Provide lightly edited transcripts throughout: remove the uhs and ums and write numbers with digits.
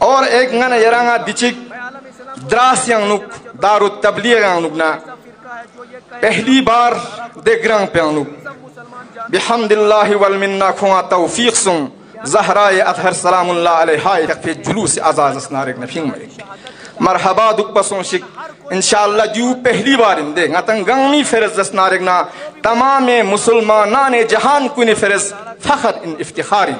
اور ایک ngana yaranga dichik dras yang nuk darut tabligh yang nuk na pehli baar degrang pe nuk bihamdillah wal minna khuwa tawfiq sum zahra athhar salamullah alayha takfi julus azaz asnarek na phing marhaba duk pason shik inshallah diu pehli baar inde ngatang gangmi ferz asnarek na tamam musulmanan jahan kuni ferz fakhr in iftikhari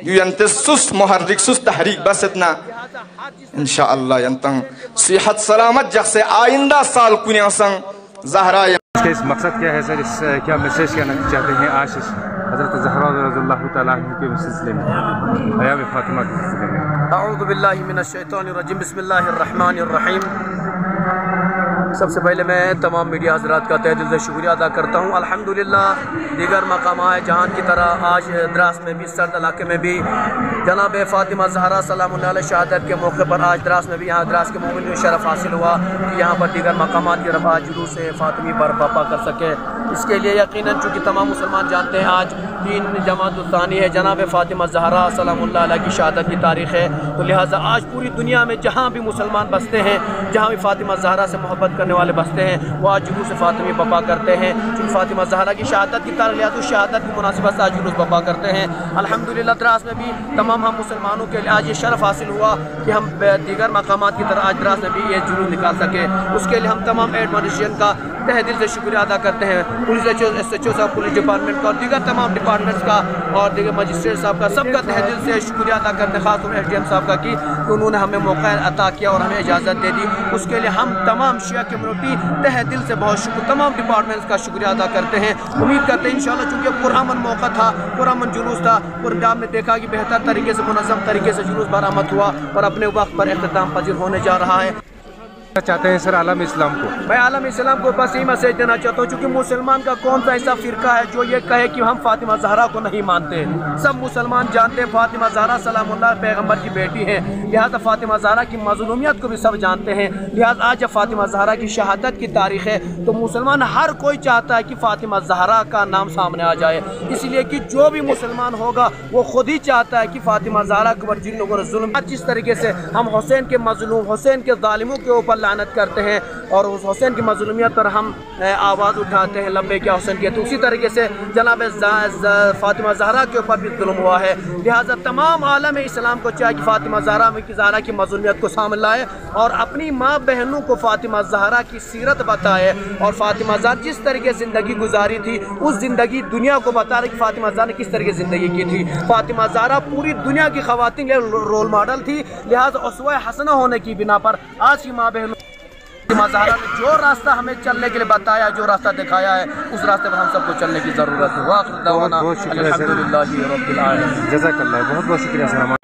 ينتسس محرك سس تحريك بسطنا ان شاء الله ينتن صحت سلامت جخ آئندہ سال کنی اسن زہرا اس مقصد کیا ہے سر اس کیا میسج کہنا چاہتے ہیں آج حضرت زہرا رضی اللہ تعالی عنہ کے سلسلے میں حیاء فاطمہ کے سلسلے میں اعوذ باللہ من الشیطان الرجیم بسم اللہ الرحمن الرحیم سب سے پہلے میں تمام میڈیا حضرات کا تہ دل سے شکریہ ادا کرتا ہوں الحمدللہ دیگر مقامات جہان کی طرح آج دراس میں بھی سرد علاقے میں بھی جناب فاطمہ زہرا سلام اللہ علیہ شہادت کے موقع پر آج دراس میں بھی یہاں دراس کے مومن کو شرف حاصل ہوا کہ یہاں پر دیگر مقامات کی رفع جلوس فاطمی برپا کر سکے اس کے لیے یقیناً چونکہ تمام مسلمان جانتے ہیں آج 3 جمادی الثانی ہے جناب فاطمہ زہرا سلام اللہ علیہ کی شہادت کی تاریخ ہے تو لہٰذا آج پوری دنیا میں جہاں بھی مسلمان بستے ہیں جہاں بھی فاطمہ زہرا سے محبت کرنے والے بستے ہیں وہ آج جلوس فاطمی برپا کرتے ہیں چونکہ فاطمہ زہرا کی شہادت کی تاریخ لہٰذا شہادت کی مناسبت سے آج جلوس برپا کرتے ہیں الحمدللہ دراس میں بھی تمام ہم مسلمانوں کے لیے آج یہ شرف حاصل ہوا کہ ہم دیگر مقامات کی طرح آج دراس میں بھی یہ جلوس نکال سکے اس کے لیے ہم تمام ایڈمنسٹریشن کا تہ دل سے شکریہ ادا کرتے ہیں پولیس ایس ایچ او صاحب پولیس ڈپارٹمنٹ کا اور دیگر تمام ڈپارٹمنٹس کا اور دیگر مجسٹریٹ صاحب کا سب کا تہ دل سے شکریہ ادا کرتے ہیں خاص طور ایس ڈی ایم صاحب کا کہ انہوں نے ہمیں موقع عطا کیا اور ہمیں اجازت دے دی اس کے لیے ہم تمام شیعہ کمیونٹی تہ دل سے بہت شکریہ تمام ڈپارٹمنٹس کا شکریہ ادا کرتے ہیں امید کرتے ہیں انشاءاللہ چونکہ پرامن موقع تھا پرامن جلوس تھا اور آپ نے دیکھا کہ بہتر طریقے سے منظم طریقے سے جلوس برآمد ہوا اور اپنے وقت پر اختتام پذیر ہونے جا رہا ہے چاہتے ہیں سر عالم اسلام کو میں عالم اسلام کو بس یہی میسج دینا چاہتا ہوں چونکہ مسلمان کا کون سا ایسا فرقہ ہے جو یہ کہے کہ ہم فاطمہ زہرا کو نہیں مانتے سب مسلمان جانتے ہیں فاطمہ زہرا سلام اللہ پیغمبر کی بیٹی ہے لہٰذا فاطمہ زہرا کی مظلومیت کو بھی سب جانتے ہیں لہٰذا آج جب فاطمہ زہرا کی شہادت کی تاریخ ہے تو مسلمان ہر کوئی چاہتا ہے کہ فاطمہ زہرا کا نام سامنے آ جائے اس لیے کہ جو بھی مسلمان ہوگا وہ خود ہی چاہتا ہے کہ فاطمہ زہرا کے اوپر جن لوگوں نے ظلم جس طریقے سے ہم حسین کے مظلوم حسین کے ظالموں کے اوپر لعنت کرتے ہیں اور اس حسین کی مظلومیت پر ہم آواز اٹھاتے ہیں لبے کیا حسین کے تو اسی طریقے سے جناب فاطمہ زہرا کے اوپر بھی ظلم ہوا ہے لہٰذا تمام عالم اسلام کو چاہے کہ فاطمہ زہرا کی مظلومیت کو سامنے لائے اور اپنی ماں بہنوں کو فاطمہ زہرا کی سیرت بتائے اور فاطمہ زہرا جس طریقے سے زندگی گزاری تھی اس زندگی دنیا کو بتا رہے کہ فاطمہ زہرا نے کس طریقے سے زندگی کی تھی فاطمہ زہرا پوری دنیا کی خواتین کے رول ماڈل تھی لہٰذا اسوہ حسنہ ہونے کی بنا پر آج کی ماں بہنوں فاطمہ زہرا نے جو راستہ ہمیں چلنے کے لیے بتایا جو راستہ دکھایا ہے اس راستے پر ہم سب کو چلنے کی ضرورت ہے وآخر دعوانا الحمدللہ رب العالمین جزاک اللہ بہت بہت شکریہ سر